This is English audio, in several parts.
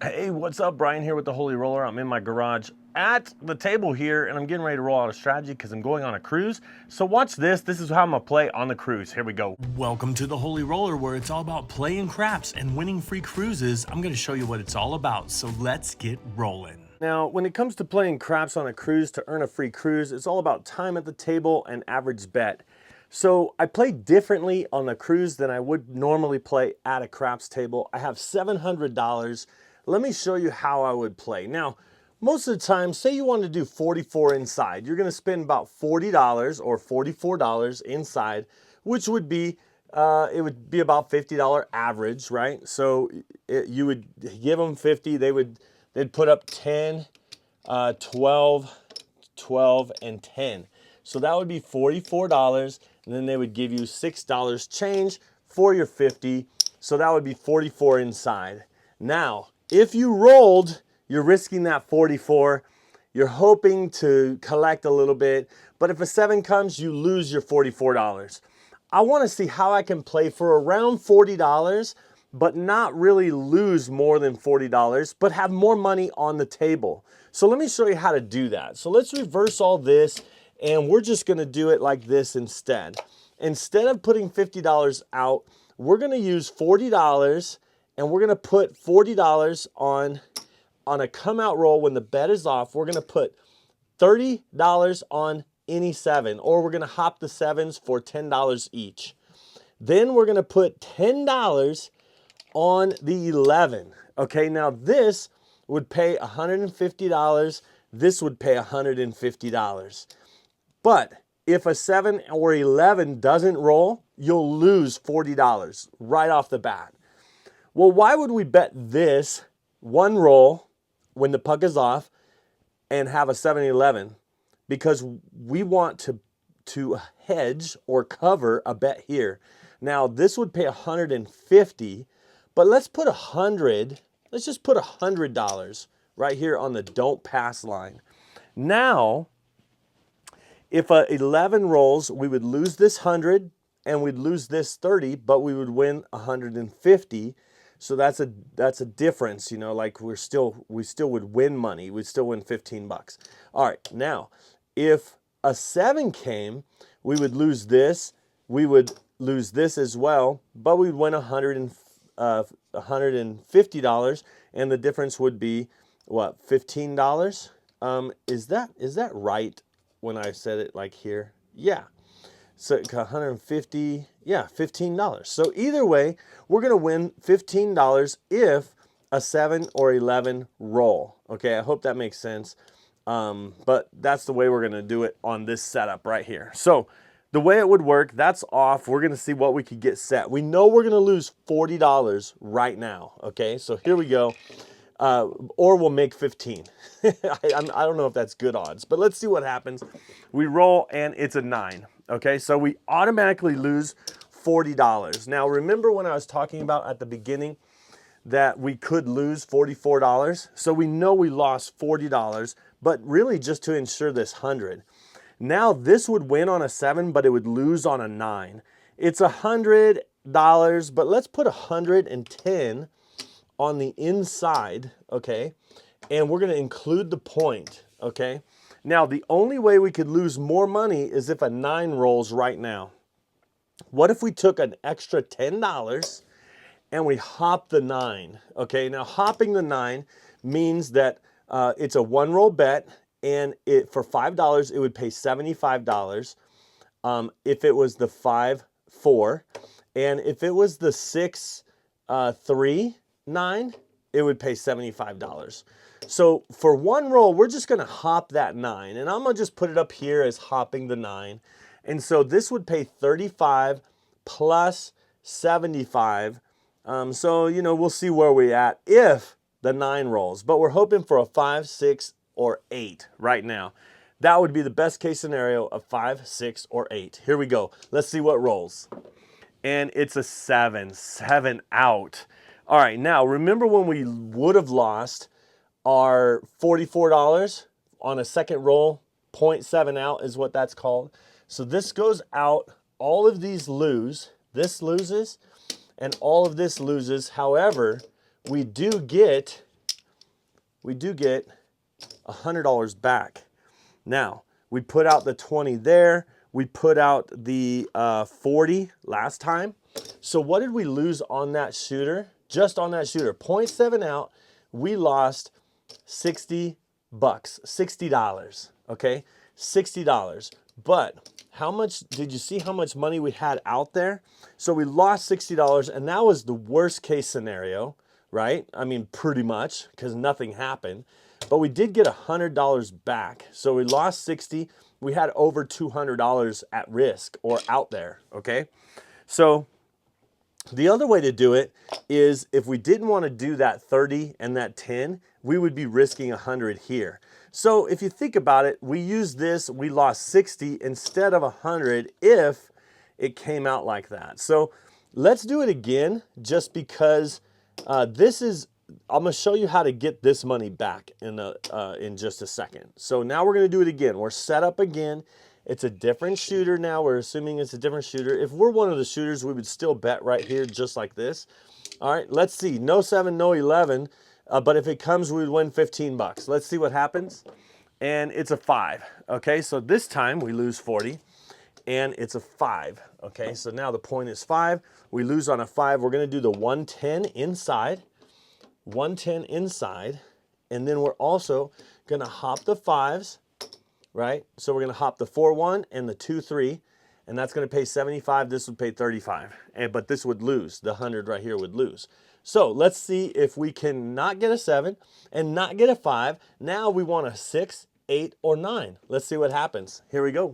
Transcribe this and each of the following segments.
Hey, what's up? Brian here with the Holy Roller. I'm in my garage at the table here, and I'm getting ready to roll out a strategy because I'm going on a cruise. So watch this. This is how I'm going to play on the cruise. Here we go. Welcome to the Holy Roller, where it's all about playing craps and winning free cruises. I'm going to show you what it's all about, so let's get rolling. Now, when it comes to playing craps on a cruise to earn a free cruise, it's all about time at the table and average bet. So I play differently on the cruise than I would normally play at a craps table. I have $700. Let me show you how I would play. Now, most of the time, say you want to do 44 inside, you're going to spend about $40 or $44 inside, which would be it would be about $50 average, right? So you would give them 50, they'd put up 10, 12, 12, and 10. So that would be $44, and then they would give you $6 change for your 50. So that would be 44 inside. Now, if you rolled, you're risking that 44. You're hoping to collect a little bit, but if a 7 comes, you lose your $44. I want to see how I can play for around $40, but not really lose more than $40, but have more money on the table. So let me show you how to do that. So let's reverse all this, and we're just going to do it like this instead. Instead of putting $50 out, we're going to use $40, and we're going to put $40 on a come out roll. When the bet is off, we're going to put $30 on any 7, or we're going to hop the 7s for $10 each. Then we're going to put $10 on the 11. Okay, now this would pay $150. This would pay $150. But if a 7 or 11 doesn't roll, you'll lose $40 right off the bat. Well, why would we bet this one roll when the puck is off and have a 7-11? Because we want to hedge or cover a bet here. Now, this would pay $150, but let's put $100. Let's just put $100 right here on the don't pass line. Now, if a 11 rolls, we would lose this 100 and we'd lose this 30, but we would win 150. So that's a difference, you know, like we still would win money. We'd still win 15 bucks. All right, now, if a 7 came, we would lose this. We would lose this as well, but we'd win $150, and the difference would be what, $15? Is that right when I said it like here? Yeah. So 150, yeah, $15. So either way, we're going to win $15 if a 7 or 11 roll. Okay, I hope that makes sense. But that's the way we're going to do it on this setup right here. So the way it would work, that's off. We're going to see what we could get set. We know we're going to lose $40 right now. Okay, so here we go. Or we'll make 15. I don't know if that's good odds, but let's see what happens. We roll and it's a 9. Okay, so we automatically lose $40. Now, remember when I was talking about at the beginning that we could lose $44? So we know we lost $40, but really just to ensure this 100. Now this would win on a 7, but it would lose on a 9. It's $100, but let's put 110 on the inside, okay? And we're going to include the point, okay? Now, the only way we could lose more money is if a 9 rolls right now. What if we took an extra $10 and we hop the 9? Okay, now hopping the 9 means that it's a 1-roll bet, and for $5, it would pay $75. If it was the 5-4, and if it was the 6-3, 9, it would pay $75. So for 1 roll, we're just going to hop that 9, and I'm going to just put it up here as hopping the 9. And so this would pay 35 plus 75. So, you know, we'll see where we're at if the 9 rolls, but we're hoping for a 5, 6, or 8 right now. That would be the best case scenario of 5, 6, or 8. Here we go. Let's see what rolls. And it's a 7 out. All right, now remember when we would have lost our $44 on a second roll, 0.7 out is what that's called. So this goes out, all of these lose, this loses, and all of this loses. However, we do get we do get $100 back. Now, we put out the 20 there. We put out the 40 last time. So what did we lose on that shooter? Just on that shooter, 0.7 out, we lost 60 bucks, $60, okay? $60. But how much, did you see how much money we had out there? So we lost $60, and that was the worst case scenario, right? I mean, pretty much, because nothing happened. But we did get $100 back. So we lost 60. We had over $200 at risk or out there, okay? So the other way to do it is if we didn't want to do that 30 and that 10, we would be risking 100 here. So if you think about it, we used this, we lost 60 instead of 100 if it came out like that. So let's do it again just because this is, I'm going to show you how to get this money back in just a second. So now we're going to do it again. We're set up again. It's a different shooter now. We're assuming it's a different shooter. If we're one of the shooters, we would still bet right here just like this. All right, let's see. No 7, no 11. But if it comes, we would win 15 bucks. Let's see what happens. And it's a 5. Okay, so this time we lose 40. And it's a 5. Okay, so now the point is 5. We lose on a 5. We're going to do the 110 inside. 110 inside. And then we're also going to hop the 5s. Right? So we're going to hop the 4-1 and the 2-3, and that's going to pay 75. This would pay 35, but this would lose. The 100 right here would lose. So let's see if we can not get a 7 and not get a 5. Now we want a 6, 8, or 9. Let's see what happens. Here we go.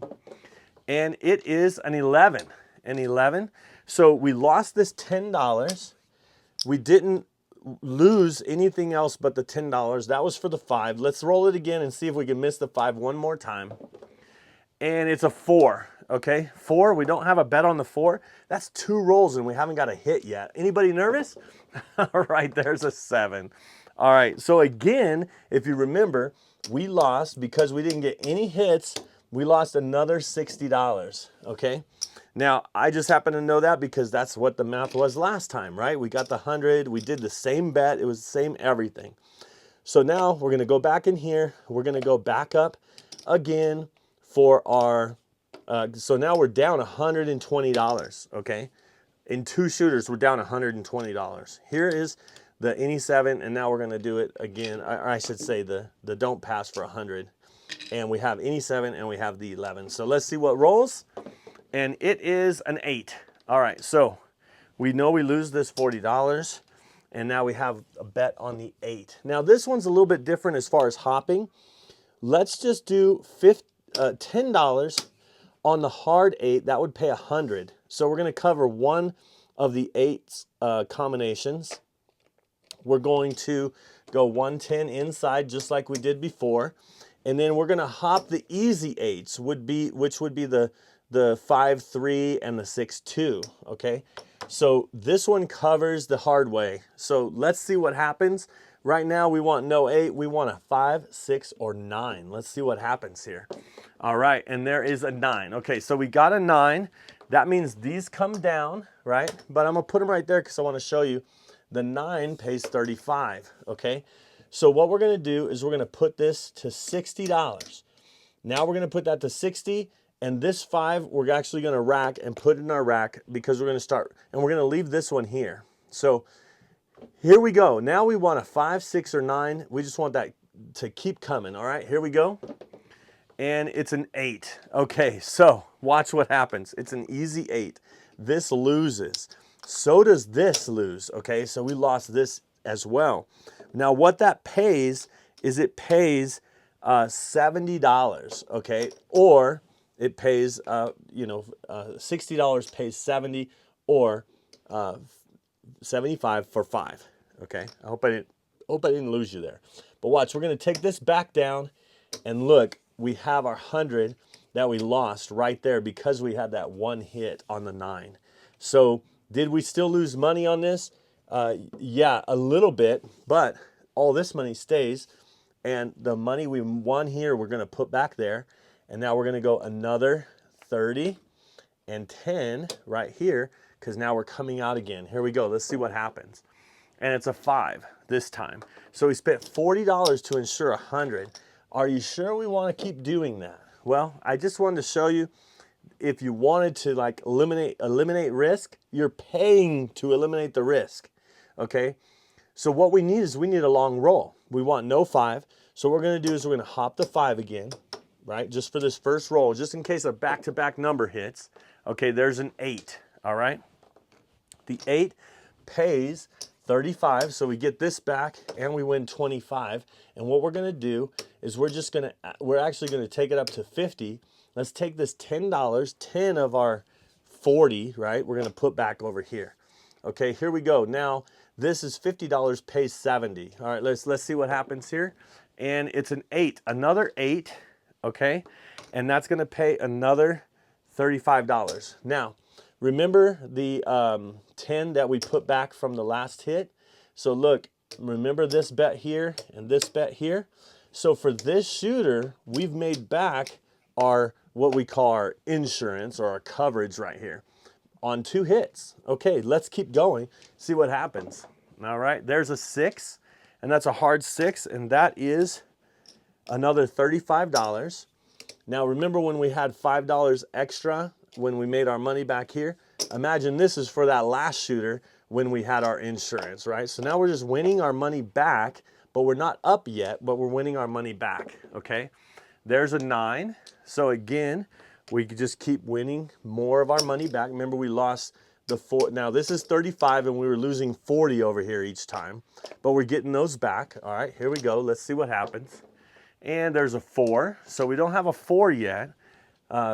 And it is an 11. An 11. So we lost this $10. We didn't lose anything else but the $10. That was for the 5. Let's roll it again and see if we can miss the 5 one more time. And it's a 4, okay? 4, we don't have a bet on the 4. That's 2 rolls and we haven't got a hit yet. Anybody nervous? All right, there's a 7. All right, so again, if you remember, we lost because we didn't get any hits. We lost another $60, okay? Now, I just happen to know that because that's what the math was last time, right? We got the 100, we did the same bet, it was the same everything. So now we're gonna go back in here, we're gonna go back up again for our, so now we're down $120, okay? In 2 shooters, we're down $120. Here is the any 7, and now we're gonna do it again, or I should say the don't pass for 100. And we have any 7 and we have the 11. So let's see what rolls. And it is an 8. All right, so we know we lose this $40, and now we have a bet on the 8. Now this one's a little bit different as far as hopping. Let's just do $10 on the hard 8. That would pay 100. So we're going to cover one of the 8 combinations. We're going to go 110 inside just like we did before, and then we're going to hop the easy 8s, which would be the 5-3 and the 6-2, okay? So this one covers the hard way. So let's see what happens. Right now we want no 8, we want a 5, 6, or 9. Let's see what happens here. All right, and there is a 9. Okay, so we got a 9. That means these come down, right? But I'm gonna put them right there because I wanna show you the 9 pays 35, okay? So what we're gonna do is we're gonna put this to $60. Now we're gonna put that to 60. And this 5, we're actually going to rack and put in our rack because we're going to start, and we're going to leave this one here. So here we go. Now we want a 5, 6, or 9. We just want that to keep coming. All right, here we go. And it's an 8. Okay, so watch what happens. It's an easy 8. This loses. So does this lose. Okay, so we lost this as well. Now what that pays is it pays $70, okay, or it pays, $60 pays 70 or 75 for 5. Okay, I hope I didn't lose you there. But watch, we're going to take this back down, and look, we have our 100 that we lost right there because we had that one hit on the 9. So did we still lose money on this? Yeah, a little bit, but all this money stays, and the money we won here we're going to put back there. And now we're going to go another 30 and 10 right here because now we're coming out again. Here we go. Let's see what happens. and it's a 5 this time. So we spent $40 to insure 100. Are you sure we want to keep doing that? Well, I just wanted to show you, if you wanted to like eliminate risk, you're paying to eliminate the risk, okay? So what we need is we need a long roll. We want no 5. So what we're going to do is we're going to hop the 5 again, right? Just for this first roll, just in case a back-to-back number hits. Okay, there's an 8, all right? The 8 pays 35, so we get this back and we win 25. And what we're going to do is we're actually going to take it up to 50. Let's take this $10, 10 of our 40, right? We're going to put back over here. Okay, here we go. Now, this is $50 pays 70. All right, let's see what happens here. And it's an 8, another 8, okay? And that's going to pay another $35. Now, remember the 10 that we put back from the last hit? So look, remember this bet here and this bet here? So for this shooter, we've made back our, what we call our insurance or our coverage right here on 2 hits. Okay, let's keep going, see what happens. All right, there's a 6, and that's a hard 6, and that is another $35. Now remember when we had $5 extra when we made our money back here? Imagine this is for that last shooter when we had our insurance, right? So now we're just winning our money back, but we're not up yet, but we're winning our money back, okay? There's a 9. So again, we could just keep winning more of our money back. Remember, we lost the 4. Now this is 35 and we were losing 40 over here each time, but we're getting those back. All right, here we go. Let's see what happens. And there's a 4. So we don't have a 4 yet.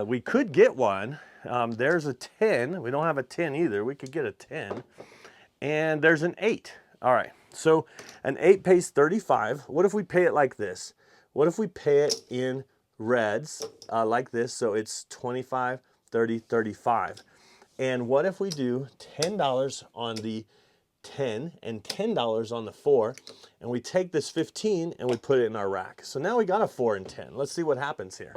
We could get one. There's a 10. We don't have a 10 either. We could get a 10. And there's an 8. All right, so an 8 pays 35. What if we pay it like this? What if we pay it in reds like this? So it's 25, 30, 35. And what if we do $10 on the 10 and $10 on the 4, and we take this 15 and we put it in our rack? So now we got a 4 and 10. Let's see what happens here.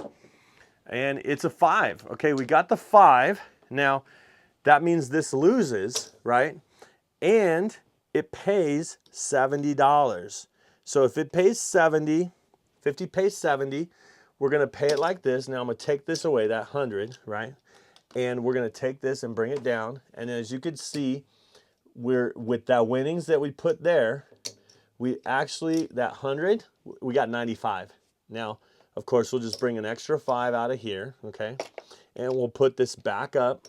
And it's a 5. Okay, we got the 5. Now that means this loses, right? And it pays $70. So if it pays 70, 50 pays 70, we're going to pay it like this. Now I'm going to take this away, that 100, right? And we're going to take this and bring it down. And as you can see, we're with that winnings that we put there, we actually, that 100, we got 95. Now, of course, we'll just bring an extra 5 out of here, okay? And we'll put this back up.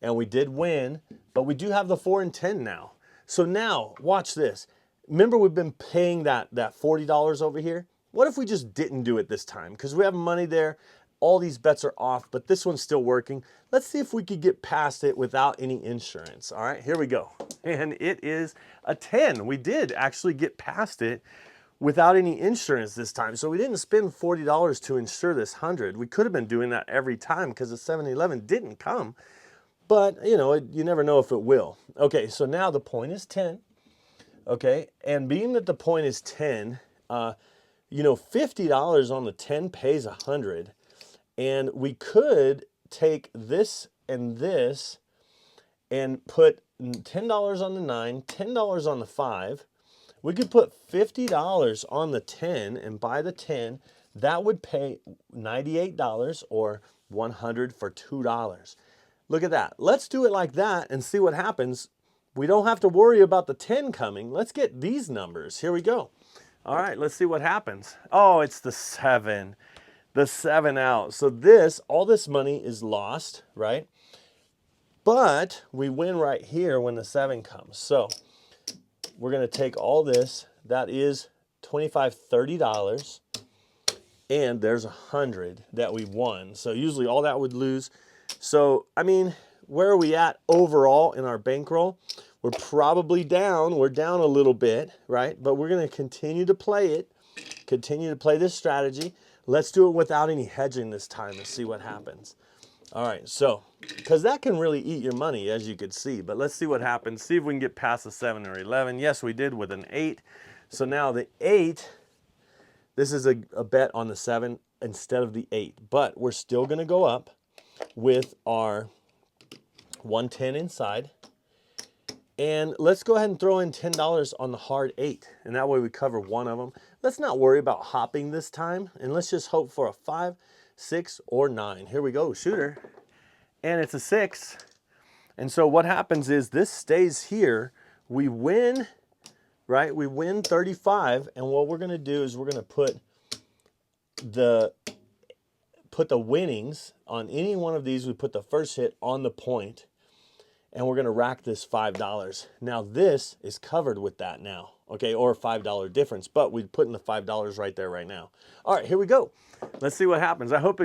And we did win, but we do have the 4 and 10 now. So now, watch this. Remember, we've been paying that $40 over here? What if we just didn't do it this time? Because we have money there. All these bets are off, but this one's still working. Let's see if we could get past it without any insurance. All right, here we go. And it is a 10. We did actually get past it without any insurance this time. So we didn't spend $40 to insure this 100. We could have been doing that every time because the 7-11 didn't come. But, you know, you never know if it will. Okay, so now the point is 10. Okay, and being that the point is 10, you know, $50 on the 10 pays 100. And we could take this and this and put $10 on the 9, $10 on the 5. We could put $50 on the 10 and buy the 10. That would pay $98 or 100 for $2. Look at that. Let's do it like that and see what happens. We don't have to worry about the 10 coming. Let's get these numbers. Here we go. All right, let's see what happens. Oh, it's the 7. The 7 out. So this, all this money is lost, right? But we win right here when the 7 comes. So we're going to take all this. That is $25, $30. And there's 100 that we won. So usually all that would lose. So, I mean, where are we at overall in our bankroll? We're probably down. We're down a little bit, right? But we're going to continue to play it. Continue to play this strategy. Let's do it without any hedging this time and see what happens. All right, so, because that can really eat your money, as you could see. But let's see what happens. See if we can get past the 7 or 11. Yes, we did with an 8. So now the 8, this is a bet on the 7 instead of the 8. But we're still going to go up with our 110 inside. And let's go ahead and throw in $10 on the hard 8. And that way we cover one of them. Let's not worry about hopping this time. And let's just hope for a 5, 6, or 9. Here we go, shooter. And it's a 6. And so what happens is this stays here. We win, right? We win 35. And what we're going to do is we're going to put the winnings on any one of these. We put the first hit on the point. And we're going to rack this $5. Now this is covered with that now, okay, or a $5 difference, but we put in the $5 right there right now. All right, here we go. Let's see what happens. I hope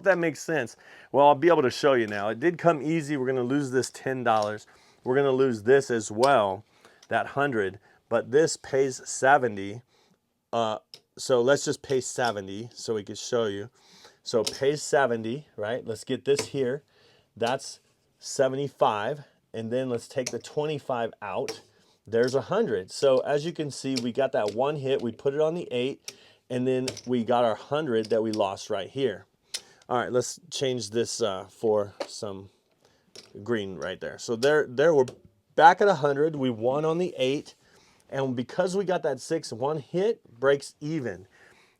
that makes sense. Well, I'll be able to show you now. It did come easy. We're going to lose this $10. We're going to lose this as well, that 100, but this pays 70. So let's just pay 70 so we can show you. So pay 70, right? Let's get this here. That's 75, and then let's take the 25 out. There's 100. So as you can see, we got that one hit, we put it on the 8, and then we got our 100 that we lost right here. All right, let's change this for some green right there. So there we're back at 100. We won on the 8, and because we got that 6, one hit breaks even.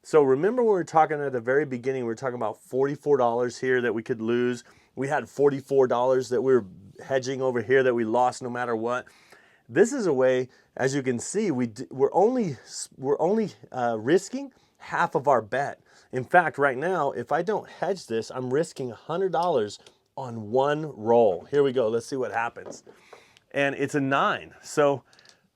So remember when we were talking at the very beginning, we were talking about $44 here that we could lose. We had $44 that we were hedging over here that we lost no matter what. This is a way, as you can see, we're only risking half of our bet. In fact, right now, if I don't hedge this, I'm risking $100 on one roll. Here we go. Let's see what happens. And it's a 9. So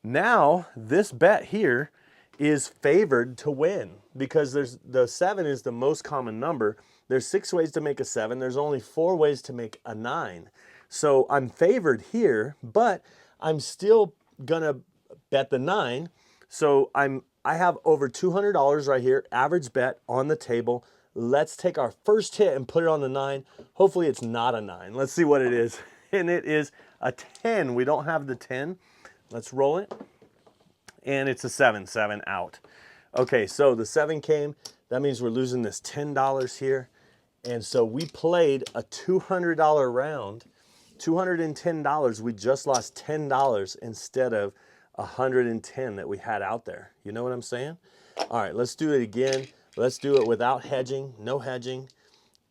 now this bet here is favored to win because the 7 is the most common number. There's 6 ways to make a 7. There's only 4 ways to make a 9. So I'm favored here, but I'm still gonna bet the 9. So I have over $200 right here, average bet on the table. Let's take our first hit and put it on the 9. Hopefully it's not a 9. Let's see what it is. And it is a 10. We don't have the 10. Let's roll it. And it's a 7, 7 out. Okay, so the 7 came. That means we're losing this $10 here. And so we played a $200 round, $210. We just lost $10 instead of $110 that we had out there. You know what I'm saying? All right, let's do it again. Let's do it without hedging, no hedging.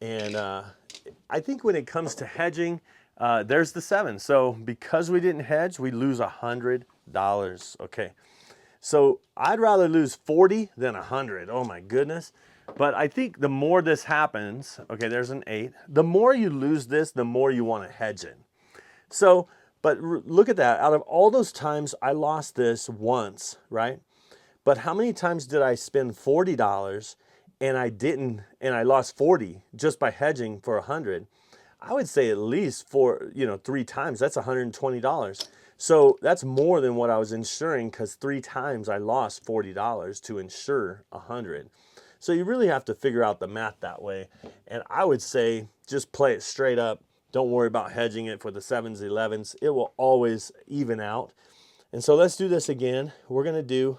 And I think when it comes to hedging, there's the 7. So because we didn't hedge, we lose $100. Okay. So I'd rather lose 40 than 100. Oh my goodness. But I think the more this happens, okay, there's an 8. The more you lose this, the more you want to hedge it. So, but look at that. Out of all those times, I lost this once, right? But how many times did I spend $40 and I lost 40 just by hedging for 100? I would say at least 3 times. That's $120. So that's more than what I was insuring because 3 times I lost $40 to insure 100. So you really have to figure out the math that way. And I would say just play it straight up. Don't worry about hedging it for the 7s, 11s. It will always even out. And so let's do this again. We're going to do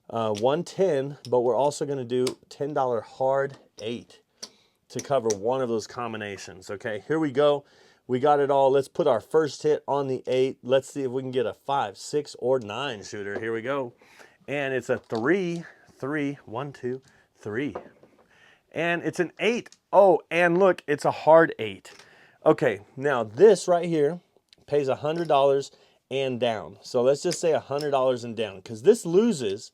110, but we're also going to do $10 hard 8 to cover one of those combinations. Okay, here we go. We got it all. Let's put our first hit on the 8. Let's see if we can get a 5, 6, or 9 shooter. Here we go. And it's a 3, 3, 1, 2, 3. And it's an 8. Oh, and look, it's a hard 8. Okay, now this right here pays $100 and down. So let's just say $100 and down because this loses,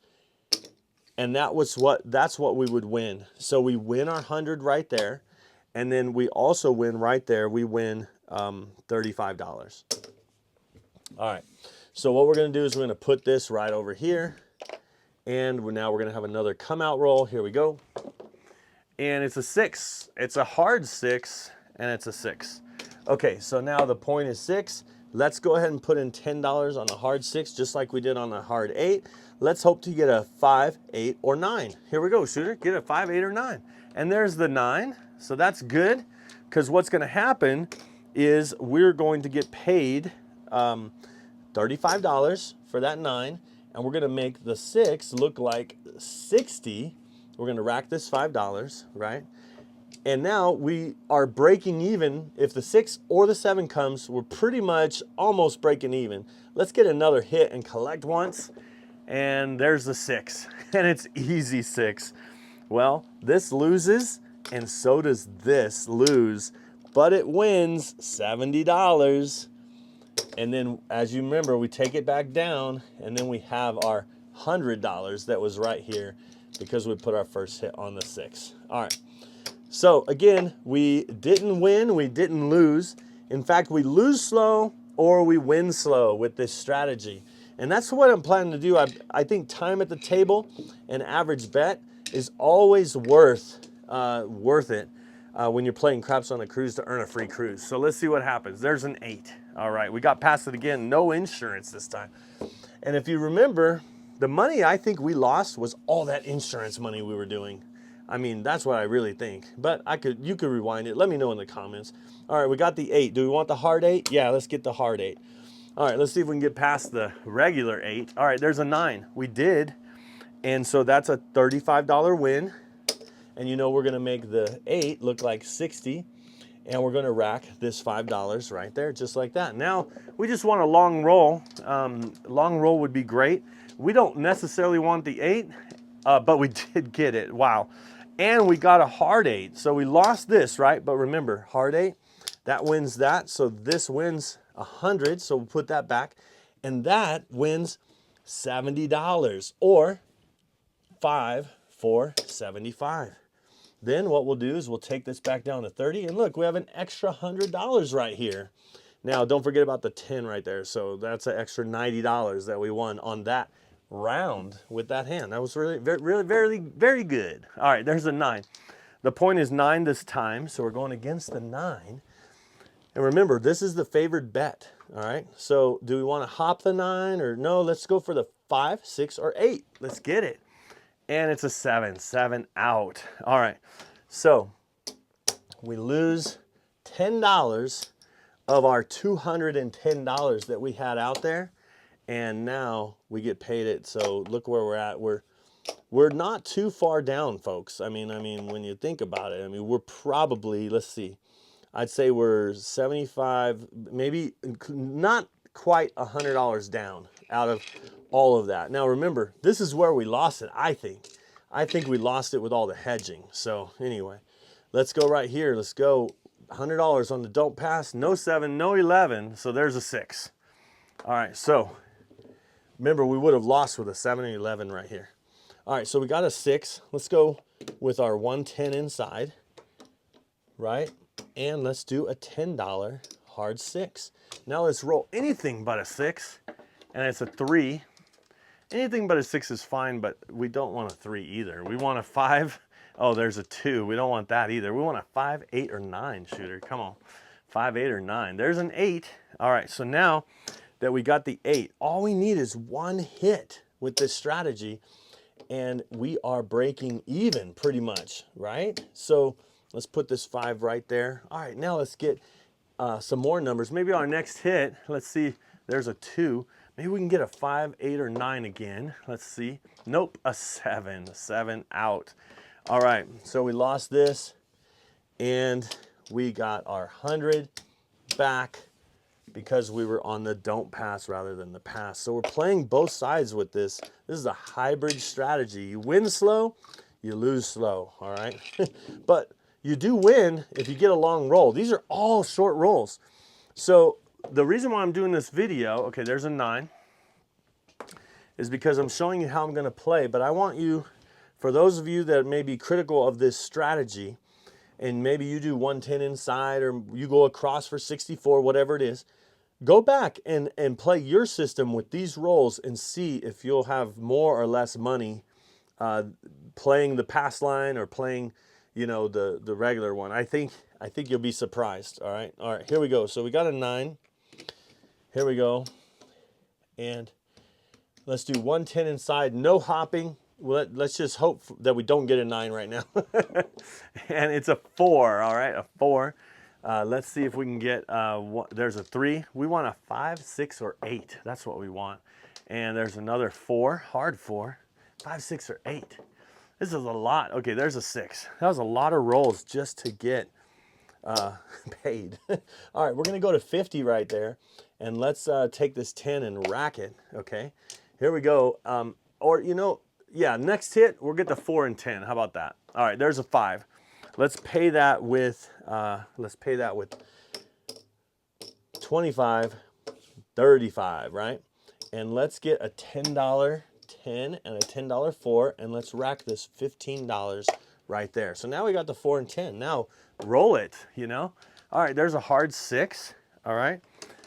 and that's what we would win. So we win our 100 right there, and then we also win right there. We win $35. All right, so what we're going to do is we're going to put this right over here, and now we're going to have another come out roll. Here we go. And it's a 6. It's a hard 6, and it's a 6. Okay, so now the point is 6. Let's go ahead and put in $10 on the hard 6, just like we did on the hard 8. Let's hope to get a 5, 8, or 9. Here we go, shooter. Get a 5, 8, or 9. And there's the 9. So that's good, because what's going to happen is we're going to get paid $35 for that 9, and we're going to make the 6 look like 60. We're going to rack this $5, right? And now we are breaking even. If the 6 or the 7 comes, we're pretty much almost breaking even. Let's get another hit and collect once. And there's the 6. And it's easy 6. Well, this loses, and so does this lose. But it wins $70. And then, as you remember, we take it back down, and then we have our $100 that was right here because we put our first hit on the 6. All right. So again, we didn't win, we didn't lose. In fact, we lose slow or we win slow with this strategy. And that's what I'm planning to do. I think time at the table and average bet is always worth it when you're playing craps on a cruise to earn a free cruise. So let's see what happens. There's an 8. All right, we got past it again. No insurance this time. And if you remember, the money I think we lost was all that insurance money we were doing. I mean, that's what I really think. But you could rewind it. Let me know in the comments. All right, we got the 8. Do we want the hard 8? Yeah, let's get the hard 8. All right, let's see if we can get past the regular 8. All right, there's a 9. We did. And so that's a $35 win. And you know we're going to make the 8 look like 60. And we're going to rack this $5 right there, just like that. Now, we just want a long roll. Long roll would be great. We don't necessarily want the 8, but we did get it. Wow. And we got a hard 8. So we lost this, right? But remember, hard 8, that wins that. So this wins 100. So we'll put that back. And that wins $70 or 5 for 75. Then what we'll do is we'll take this back down to 30. And look, we have an extra $100 right here. Now, don't forget about the 10 right there. So that's an extra $90 that we won on that round with that hand. That was really, very good. All right, there's a 9. The point is 9 this time, so we're going against the 9. And remember, this is the favored bet. All right, so do we want to hop the 9 or no? Let's go for the 5, 6, or 8. Let's get it. And it's a 7. 7 out. All right, so we lose $10 of our $210 that we had out there. And now we get paid it. So look where we're at. We're not too far down, folks. I mean, when you think about it, I mean, we're probably, let's see, I'd say we're 75, maybe not quite $100 down out of all of that. Now remember, this is where we lost it, I think. I think we lost it with all the hedging. So anyway, let's go right here. Let's go $100 on the don't pass, no 7, no 11. So there's a 6. All right, so remember, we would have lost with a 7 and 11 right here. All right, so we got a 6. Let's go with our 110 inside, right? And let's do a $10 hard 6. Now let's roll anything but a 6, and it's a 3. Anything but a 6 is fine, but we don't want a 3 either. We want a 5. Oh, there's a 2. We don't want that either. We want a 5, 8, or 9 shooter. Come on, 5, 8, or 9. There's an 8. All right, so now that we got the 8, all we need is one hit with this strategy, and we are breaking even pretty much, right? So let's put this 5 right there. All right, now let's get some more numbers. Maybe our next hit, let's see, there's a 2. Maybe we can get a 5, 8, or 9 again. Let's see. Nope, a 7. 7 out. All right, so we lost this, and we got our 100 back because we were on the don't pass rather than the pass. So we're playing both sides with this. This is a hybrid strategy. You win slow, you lose slow, all right? But you do win if you get a long roll. These are all short rolls. So the reason why I'm doing this video, okay, there's a 9, is because I'm showing you how I'm gonna play, but I want you, for those of you that may be critical of this strategy, and maybe you do 110 inside, or you go across for 64, whatever it is, go back and play your system with these rolls and see if you'll have more or less money playing the pass line or playing, you know, the regular one. I think you'll be surprised. All right, here we go. So we got a 9. Here we go, and let's do 110 inside, no hopping. Let's just hope that we don't get a 9 right now. And it's a 4. All right, a 4. Let's see if we can get, there's a 3. We want a 5, 6, or 8. That's what we want. And there's another 4, hard 4, 5, 6, or 8. This is a lot. Okay, there's a 6. That was a lot of rolls just to get paid. All right, we're gonna go to 50 right there, and let's take this 10 and rack it. Okay, here we go. Or you know, yeah, next hit we'll get the 4 and 10. How about that? All right, there's a 5. Let's pay that with 25, 35, right? And let's get a $10 10 and a $10 4, and let's rack this $15 right there. So now we got the 4 and 10. Now roll it, you know? All right, there's a hard 6, all right?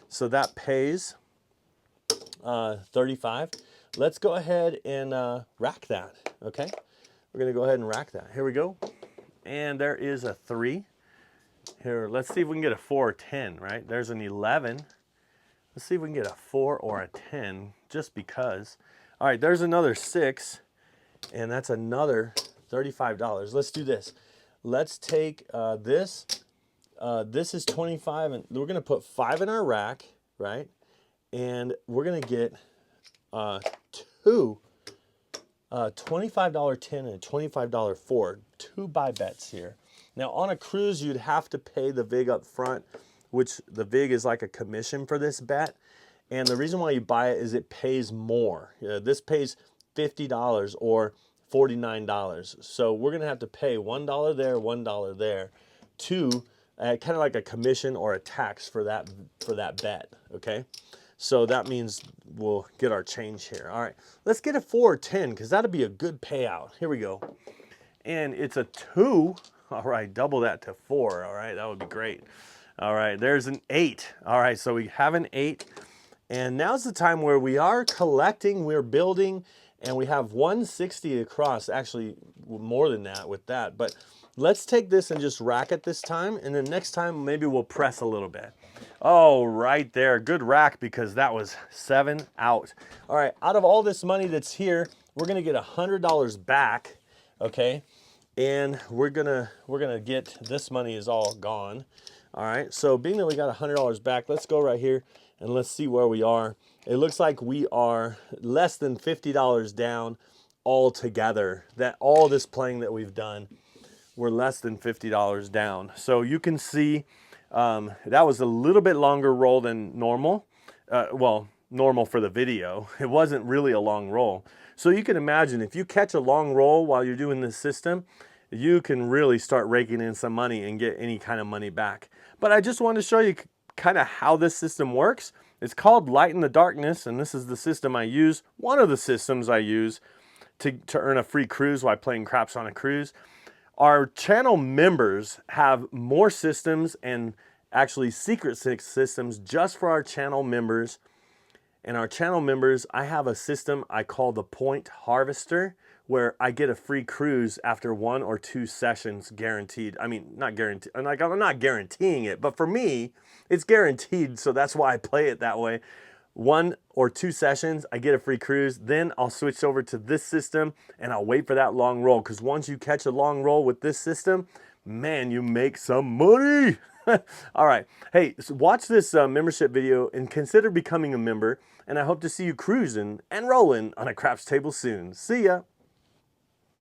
So that pays 35. Let's go ahead and rack that, okay? We're gonna go ahead and rack that. Here we go. And there is a 3. Here, let's see if we can get a 4 or 10, right? There's an 11. Let's see if we can get a 4 or a 10, just because. All right, there's another 6, and that's another $35. Let's do this. Let's take this. This is 25, and we're gonna put 5 in our rack, right? And we're gonna get two $25 10 and a $25 4, 2 buy bets here. Now on a cruise, you'd have to pay the VIG up front, which the VIG is like a commission for this bet. And the reason why you buy it is it pays more. This pays $50 or $49. So we're gonna have to pay $1 there, $1 there, to kind of like a commission or a tax for that bet, okay? So that means we'll get our change here. All right, let's get a 4 or 10, because that'll be a good payout. Here we go. And it's a 2. All right, double that to 4. All right, that would be great. All right, there's an 8. All right, so we have an 8. And now's the time where we are collecting, we're building, and we have 160 across. Actually, more than that with that. But let's take this and just rack it this time, and then next time maybe we'll press a little bit. Oh, right there, good rack, because that was 7 out. All right, out of all this money that's here, we're gonna get $100 back, okay? And we're gonna get, this money is all gone. All right, so being that we got $100 back, let's go right here and let's see where we are. It looks like we are less than $50 down altogether. That all this playing that we've done, we're less than $50 down. So you can see that was a little bit longer roll than normal. Well, normal for the video. It wasn't really a long roll. So you can imagine if you catch a long roll while you're doing this system, you can really start raking in some money and get any kind of money back. But I just wanted to show you kind of how this system works. It's called Light in the Darkness, and this is the system I use, one of the systems I use to earn a free cruise while playing craps on a cruise. Our channel members have more systems, and actually secret systems just for our channel members. And our channel members, I have a system I call the Point Harvester, where I get a free cruise after 1 or 2 sessions guaranteed. I mean, not guaranteed, like I'm not guaranteeing it, but for me, it's guaranteed, so that's why I play it that way. 1 or 2 sessions, I get a free cruise, then I'll switch over to this system and I'll wait for that long roll, because once you catch a long roll with this system, man, you make some money. All right, hey, so watch this membership video and consider becoming a member, and I hope to see you cruising and rolling on a craps table soon. See ya.